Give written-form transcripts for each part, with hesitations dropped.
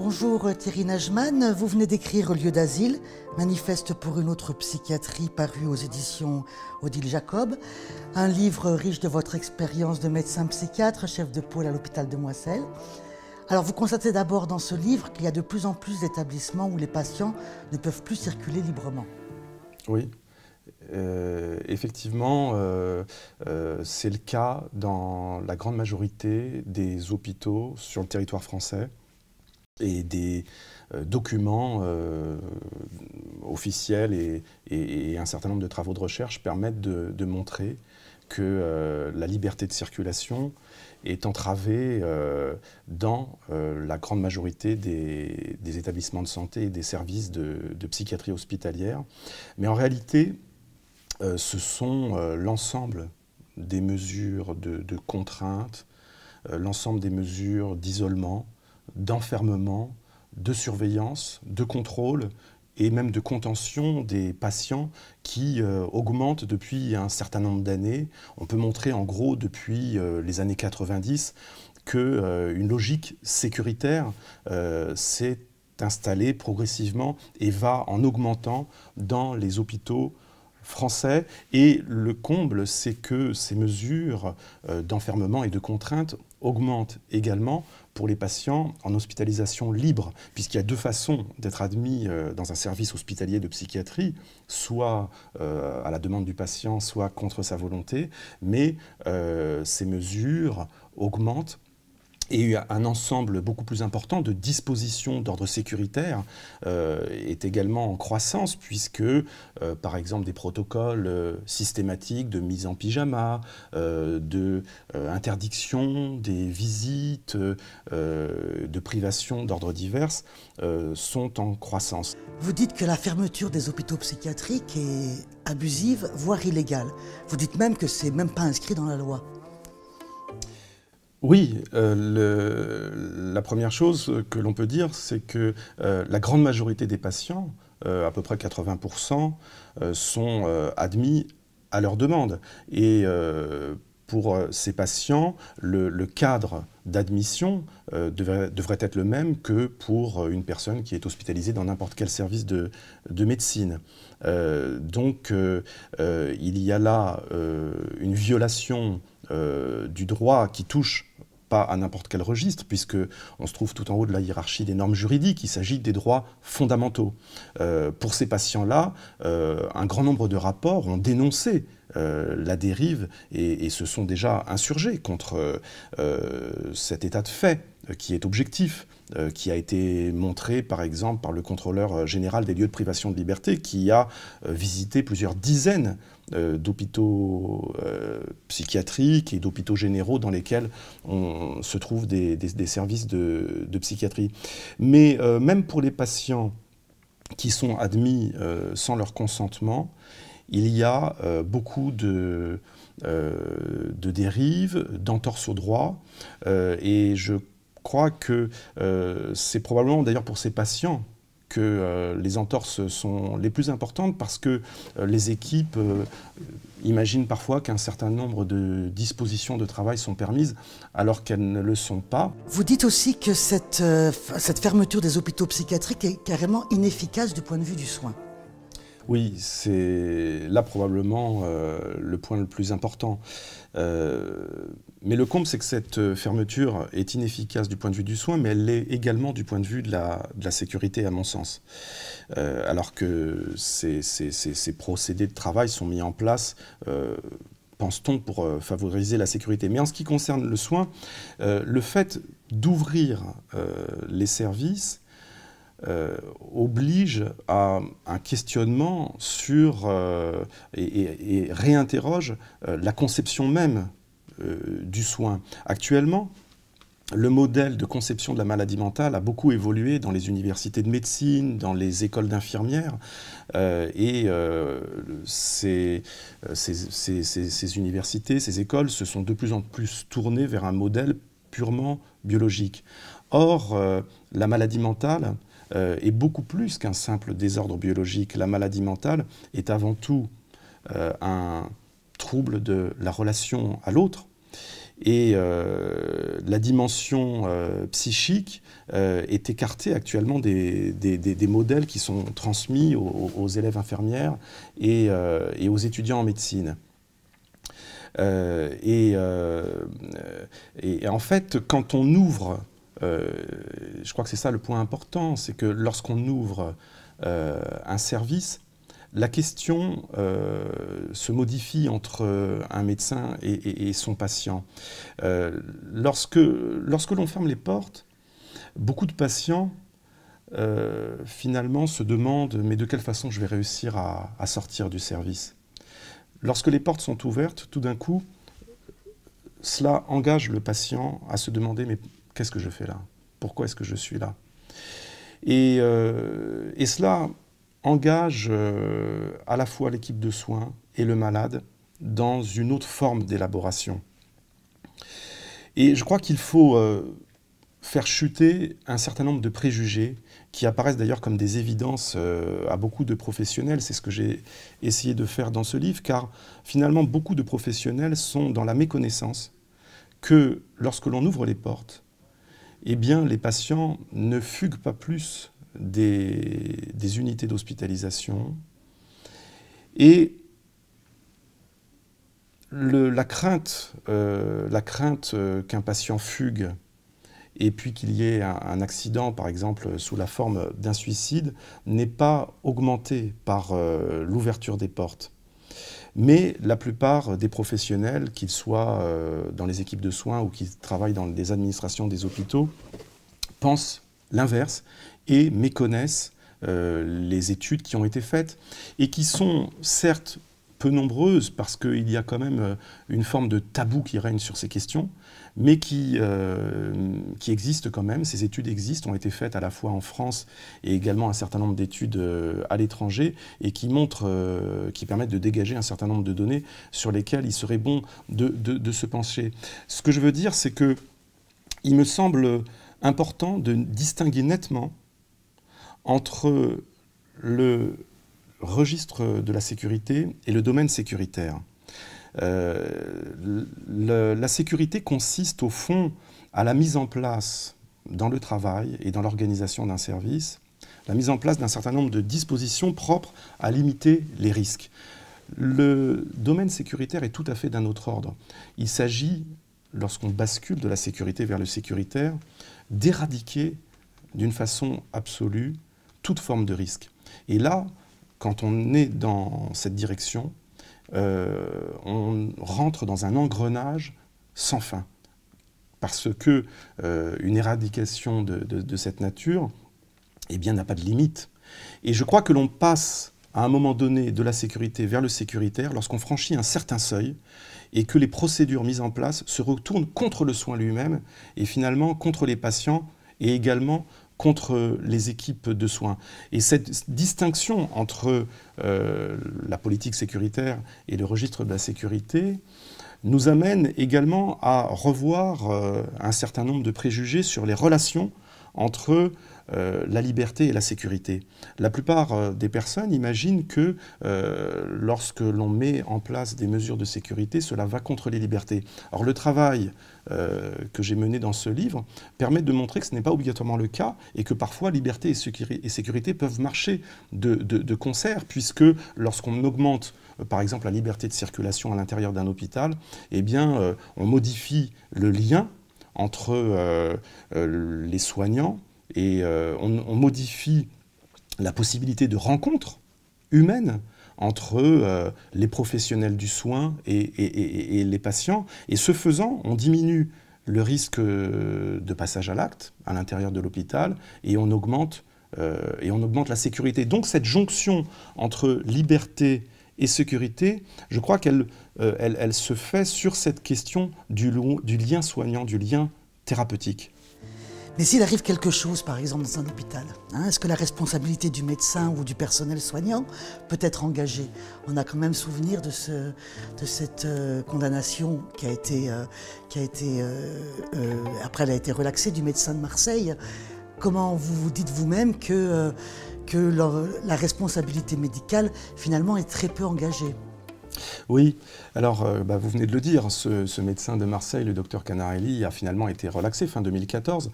Bonjour Thierry Najman, vous venez d'écrire Lieu d'asile, manifeste pour une autre psychiatrie paru aux éditions Odile Jacob, un livre riche de votre expérience de médecin psychiatre, chef de pôle à l'hôpital de Moisselles. Alors vous constatez d'abord dans ce livre qu'il y a de plus en plus d'établissements où les patients ne peuvent plus circuler librement. Oui, effectivement, c'est le cas dans la grande majorité des hôpitaux sur le territoire français et des documents officiels et un certain nombre de travaux de recherche permettent de montrer que la liberté de circulation est entravée dans la grande majorité des établissements de santé et des services de psychiatrie hospitalière. Mais en réalité, ce sont l'ensemble des mesures de contrainte, l'ensemble des mesures d'isolement, d'enfermement, de surveillance, de contrôle et même de contention des patients qui augmentent depuis un certain nombre d'années. On peut montrer en gros depuis les années 90 qu'une logique sécuritaire s'est installée progressivement et va en augmentant dans les hôpitaux français. Et le comble, c'est que ces mesures d'enfermement et de contrainte augmentent également pour les patients en hospitalisation libre, puisqu'il y a deux façons d'être admis dans un service hospitalier de psychiatrie, soit à la demande du patient, soit contre sa volonté, mais ces mesures augmentent. Et il y a un ensemble beaucoup plus important de dispositions d'ordre sécuritaire est également en croissance, puisque, par exemple, des protocoles systématiques de mise en pyjama, d'interdiction des visites, de privation d'ordre divers sont en croissance. Vous dites que la fermeture des hôpitaux psychiatriques est abusive, voire illégale. Vous dites même que c'est même pas inscrit dans la loi. Oui, la première chose que l'on peut dire, c'est que la grande majorité des patients, à peu près 80%, sont admis à leur demande. Et pour ces patients, le cadre d'admission devrait être le même que pour une personne qui est hospitalisée dans n'importe quel service de médecine. Donc il y a là une violation du droit qui touche pas à n'importe quel registre, puisqu'on se trouve tout en haut de la hiérarchie des normes juridiques. Il s'agit des droits fondamentaux. Pour ces patients-là, un grand nombre de rapports ont dénoncé la dérive et se sont déjà insurgés contre cet état de fait qui est objectif, qui a été montré par exemple par le contrôleur général des lieux de privation de liberté qui a visité plusieurs dizaines d'hôpitaux psychiatriques et d'hôpitaux généraux dans lesquels on se trouve des services de psychiatrie. Mais même pour les patients qui sont admis sans leur consentement, il y a beaucoup de dérives, d'entorses au droit, et je crois que c'est probablement d'ailleurs pour ces patients que les entorses sont les plus importantes parce que les équipes imaginent parfois qu'un certain nombre de dispositions de travail sont permises alors qu'elles ne le sont pas. Vous dites aussi que cette fermeture des hôpitaux psychiatriques est carrément inefficace du point de vue du soin. Oui, c'est là probablement le point le plus important. Mais le comble, c'est que cette fermeture est inefficace du point de vue du soin, mais elle l'est également du point de vue de la sécurité, à mon sens. Alors que ces procédés de travail sont mis en place, pense-t-on, pour favoriser la sécurité. Mais en ce qui concerne le soin, le fait d'ouvrir les services oblige à un questionnement sur et réinterroge la conception même du soin. Actuellement, le modèle de conception de la maladie mentale a beaucoup évolué dans les universités de médecine, dans les écoles d'infirmières, et ces universités, ces écoles se sont de plus en plus tournées vers un modèle purement biologique. Or, la maladie mentale est beaucoup plus qu'un simple désordre biologique. La maladie mentale est avant tout un trouble de la relation à l'autre Et la dimension psychique est écartée actuellement des modèles qui sont transmis aux élèves infirmières et aux étudiants en médecine. Et en fait, quand on ouvre, je crois que c'est ça le point important, c'est que lorsqu'on ouvre un service, la question se modifie entre un médecin et son patient. Lorsque l'on ferme les portes, beaucoup de patients finalement se demandent mais de quelle façon je vais réussir à sortir du service. Lorsque les portes sont ouvertes, tout d'un coup, cela engage le patient à se demander mais qu'est-ce que je fais là? Pourquoi est-ce que je suis là? Et cela engage à la fois l'équipe de soins et le malade dans une autre forme d'élaboration. Et je crois qu'il faut faire chuter un certain nombre de préjugés qui apparaissent d'ailleurs comme des évidences à beaucoup de professionnels. C'est ce que j'ai essayé de faire dans ce livre, car finalement beaucoup de professionnels sont dans la méconnaissance que lorsque l'on ouvre les portes, eh bien les patients ne fuguent pas plus des unités d'hospitalisation. Et la crainte qu'un patient fugue et puis qu'il y ait un accident, par exemple, sous la forme d'un suicide, n'est pas augmentée par l'ouverture des portes. Mais la plupart des professionnels, qu'ils soient dans les équipes de soins ou qui travaillent dans les administrations des hôpitaux, pensent l'inverse et méconnaissent les études qui ont été faites et qui sont certes peu nombreuses parce qu'il y a quand même une forme de tabou qui règne sur ces questions, mais qui existent quand même. Ces études existent, ont été faites à la fois en France et également un certain nombre d'études à l'étranger et qui montrent, qui permettent de dégager un certain nombre de données sur lesquelles il serait bon de se pencher. Ce que je veux dire, c'est que il me semble important de distinguer nettement entre le registre de la sécurité et le domaine sécuritaire. La sécurité consiste au fond à la mise en place dans le travail et dans l'organisation d'un service, la mise en place d'un certain nombre de dispositions propres à limiter les risques. Le domaine sécuritaire est tout à fait d'un autre ordre. Il s'agit, lorsqu'on bascule de la sécurité vers le sécuritaire, d'éradiquer d'une façon absolue toute forme de risque. Et là, quand on est dans cette direction, on rentre dans un engrenage sans fin. Parce que une éradication de cette nature, eh bien, n'a pas de limite. Et je crois que l'on passe à un moment donné de la sécurité vers le sécuritaire lorsqu'on franchit un certain seuil et que les procédures mises en place se retournent contre le soin lui-même et finalement contre les patients et également contre les équipes de soins. Et cette distinction entre la politique sécuritaire et le registre de la sécurité nous amène également à revoir un certain nombre de préjugés sur les relations entre la liberté et la sécurité. La plupart des personnes imaginent que lorsque l'on met en place des mesures de sécurité, cela va contre les libertés. Or, le travail que j'ai mené dans ce livre permet de montrer que ce n'est pas obligatoirement le cas et que parfois liberté et sécurité peuvent marcher de concert, puisque lorsqu'on augmente par exemple la liberté de circulation à l'intérieur d'un hôpital, eh bien, on modifie le lien entre les soignants et on modifie la possibilité de rencontre humaine entre les professionnels du soin et les patients. Et ce faisant, on diminue le risque de passage à l'acte à l'intérieur de l'hôpital et on augmente la sécurité. Donc cette jonction entre liberté et sécurité, je crois qu'elle se fait sur cette question du lien soignant, du lien thérapeutique. Mais s'il arrive quelque chose, par exemple, dans un hôpital, est-ce que la responsabilité du médecin ou du personnel soignant peut être engagée? On a quand même souvenir de cette condamnation qui a été après elle a été relaxée, du médecin de Marseille. Comment vous dites vous-même que la responsabilité médicale, finalement, est très peu engagée? Oui, alors vous venez de le dire, ce médecin de Marseille, le docteur Canarelli, a finalement été relaxé fin 2014.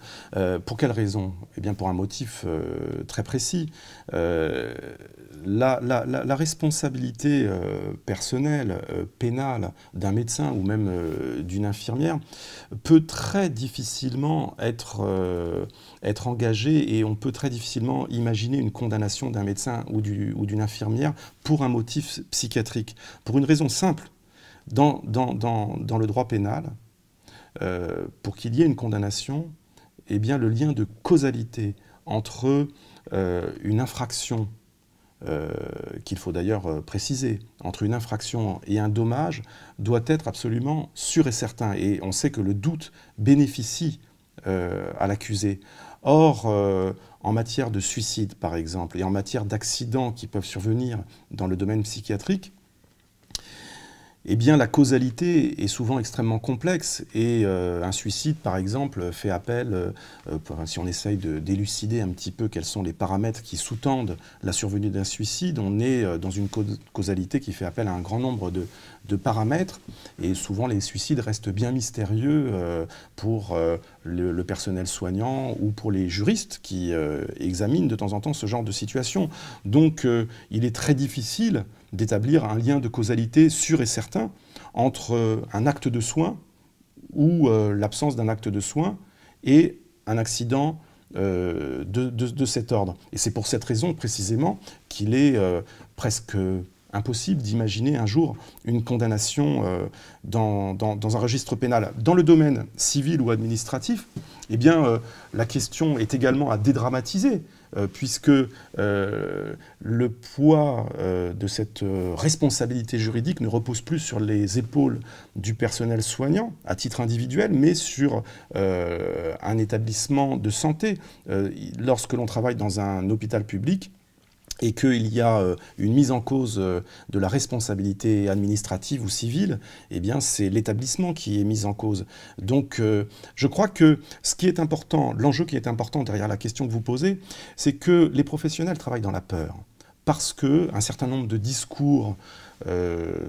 Pour quelle raison? Eh bien pour un motif très précis. La responsabilité personnelle, pénale d'un médecin ou même d'une infirmière peut très difficilement être engagée, et on peut très difficilement imaginer une condamnation d'un médecin ou d'une infirmière pour un motif psychiatrique. Pour une raison simple, dans le droit pénal, pour qu'il y ait une condamnation, eh bien, le lien de causalité entre une infraction, qu'il faut d'ailleurs préciser, entre une infraction et un dommage, doit être absolument sûr et certain. Et on sait que le doute bénéficie à l'accusé. Or, en matière de suicide, par exemple, et en matière d'accidents qui peuvent survenir dans le domaine psychiatrique, eh bien, la causalité est souvent extrêmement complexe, et un suicide, par exemple, fait appel, si on essaye d'élucider un petit peu quels sont les paramètres qui sous-tendent la survenue d'un suicide, on est dans une causalité qui fait appel à un grand nombre de paramètres, et souvent les suicides restent bien mystérieux pour le personnel soignant ou pour les juristes qui examinent de temps en temps ce genre de situation. Donc, il est très difficile d'établir un lien de causalité sûr et certain entre un acte de soin ou l'absence d'un acte de soin et un accident de cet ordre. Et c'est pour cette raison précisément qu'il est presque impossible d'imaginer un jour une condamnation dans un registre pénal. Dans le domaine civil ou administratif, eh bien, la question est également à dédramatiser, puisque le poids de cette responsabilité juridique ne repose plus sur les épaules du personnel soignant à titre individuel, mais sur un établissement de santé. Lorsque l'on travaille dans un hôpital public, et qu'il y a une mise en cause de la responsabilité administrative ou civile, eh bien c'est l'établissement qui est mis en cause. Donc je crois que ce qui est important, l'enjeu qui est important derrière la question que vous posez, c'est que les professionnels travaillent dans la peur, parce qu'un certain nombre de discours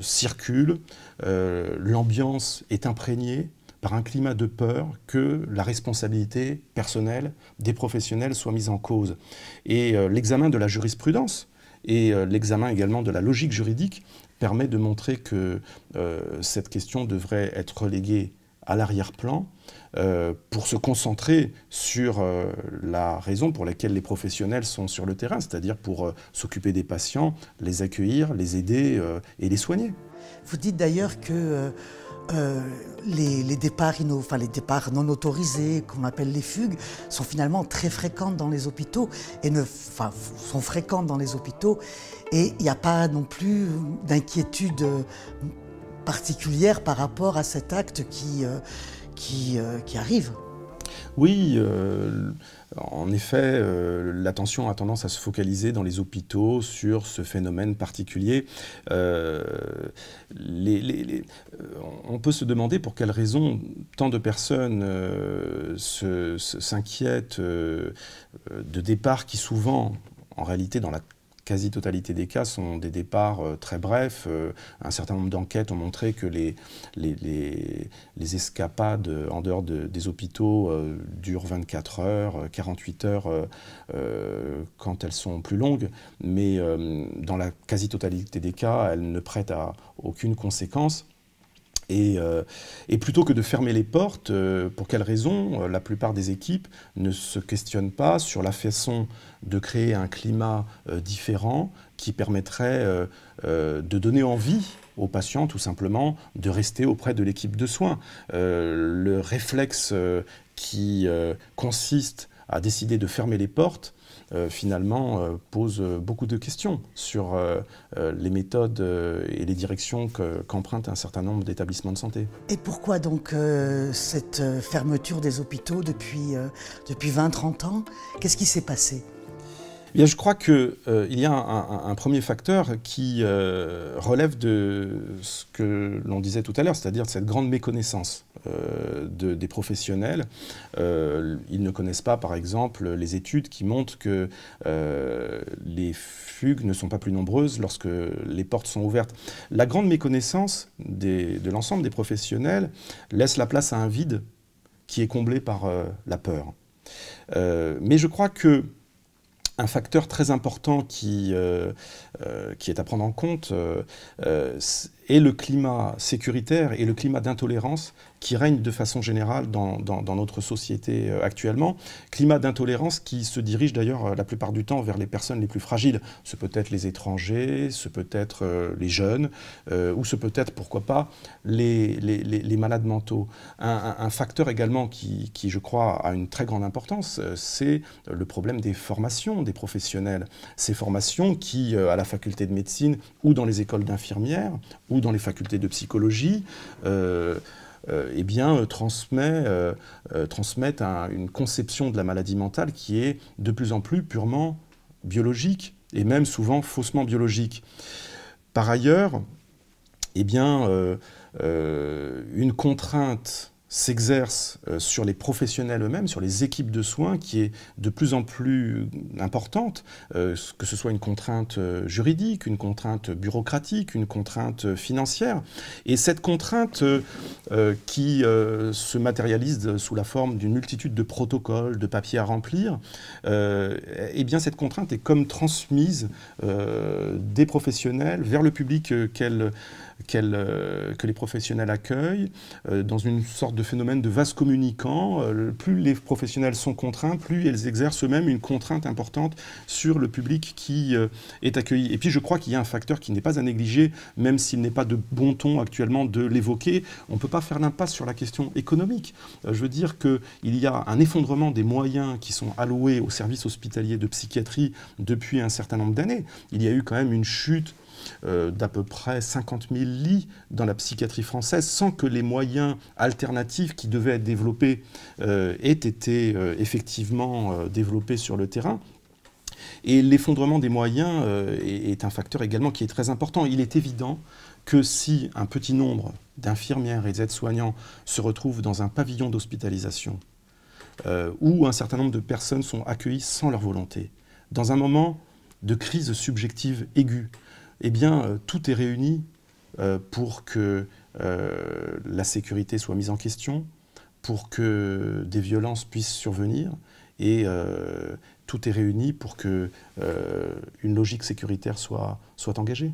circulent, l'ambiance est imprégnée par un climat de peur que la responsabilité personnelle des professionnels soit mise en cause. Et l'examen de la jurisprudence et l'examen également de la logique juridique permet de montrer que cette question devrait être reléguée à l'arrière-plan pour se concentrer sur la raison pour laquelle les professionnels sont sur le terrain, c'est-à-dire pour s'occuper des patients, les accueillir, les aider et les soigner. Vous dites d'ailleurs que les départs non autorisés, qu'on appelle les fugues, sont finalement très fréquentes dans les hôpitaux, sont fréquentes dans les hôpitaux, et il n'y a pas non plus d'inquiétude particulière par rapport à cet acte qui arrive. Oui, en effet, l'attention a tendance à se focaliser dans les hôpitaux sur ce phénomène particulier. On peut se demander pour quelles raisons tant de personnes s'inquiètent de départs qui souvent, en réalité, dans la quasi-totalité des cas, sont des départs très brefs. Un certain nombre d'enquêtes ont montré que les escapades en dehors des hôpitaux durent 24 heures, 48 heures quand elles sont plus longues, mais dans la quasi-totalité des cas, elles ne prêtent à aucune conséquence. Et plutôt que de fermer les portes, pour quelles raisons la plupart des équipes ne se questionnent pas sur la façon de créer un climat différent qui permettrait de donner envie aux patients, tout simplement, de rester auprès de l'équipe de soins. Le réflexe qui consiste à décider de fermer les portes, finalement, pose beaucoup de questions sur les méthodes et les directions qu'empruntent un certain nombre d'établissements de santé. Et pourquoi donc cette fermeture des hôpitaux depuis 20-30 ans? Qu'est-ce qui s'est passé? Bien, je crois qu'il y a un premier facteur qui relève de ce que l'on disait tout à l'heure, c'est-à-dire de cette grande méconnaissance des professionnels. Ils ne connaissent pas, par exemple, les études qui montrent que les fugues ne sont pas plus nombreuses lorsque les portes sont ouvertes. La grande méconnaissance de l'ensemble des professionnels laisse la place à un vide qui est comblé par la peur. Mais je crois que un facteur très important qui est à prendre en compte est le climat sécuritaire et le climat d'intolérance qui règne de façon générale dans notre société actuellement. Climat d'intolérance qui se dirige d'ailleurs la plupart du temps vers les personnes les plus fragiles. Ce peut être les étrangers, ce peut être les jeunes, ou ce peut être, pourquoi pas, les malades mentaux. Un facteur également qui, je crois, a une très grande importance, c'est le problème des formations des professionnels. Ces formations qui, à la faculté de médecine ou dans les écoles d'infirmières ou dans les facultés de psychologie, eh bien, transmettent une conception de la maladie mentale qui est de plus en plus purement biologique et même souvent faussement biologique. Par ailleurs, eh bien, une contrainte s'exerce sur les professionnels eux-mêmes, sur les équipes de soins, qui est de plus en plus importante, que ce soit une contrainte juridique, une contrainte bureaucratique, une contrainte financière. Et cette contrainte qui se matérialise sous la forme d'une multitude de protocoles, de papiers à remplir, eh bien cette contrainte est comme transmise des professionnels vers le public que les professionnels accueillent, dans une sorte de phénomène de vase communicant. Plus les professionnels sont contraints, plus ils exercent eux-mêmes une contrainte importante sur le public qui est accueilli. Et puis je crois qu'il y a un facteur qui n'est pas à négliger, même s'il n'est pas de bon ton actuellement de l'évoquer. On ne peut pas faire l'impasse sur la question économique. Je veux dire qu'il y a un effondrement des moyens qui sont alloués aux services hospitaliers de psychiatrie depuis un certain nombre d'années. Il y a eu quand même une chute d'à peu près 50 000 lits dans la psychiatrie française sans que les moyens alternatifs qui devaient être développés aient été effectivement développés sur le terrain. Et l'effondrement des moyens est un facteur également qui est très important. Il est évident que si un petit nombre d'infirmières et d'aides-soignants se retrouvent dans un pavillon d'hospitalisation où un certain nombre de personnes sont accueillies sans leur volonté, dans un moment de crise subjective aiguë, eh bien, tout est réuni pour que la sécurité soit mise en question, pour que des violences puissent survenir, et tout est réuni pour que une logique sécuritaire soit engagée.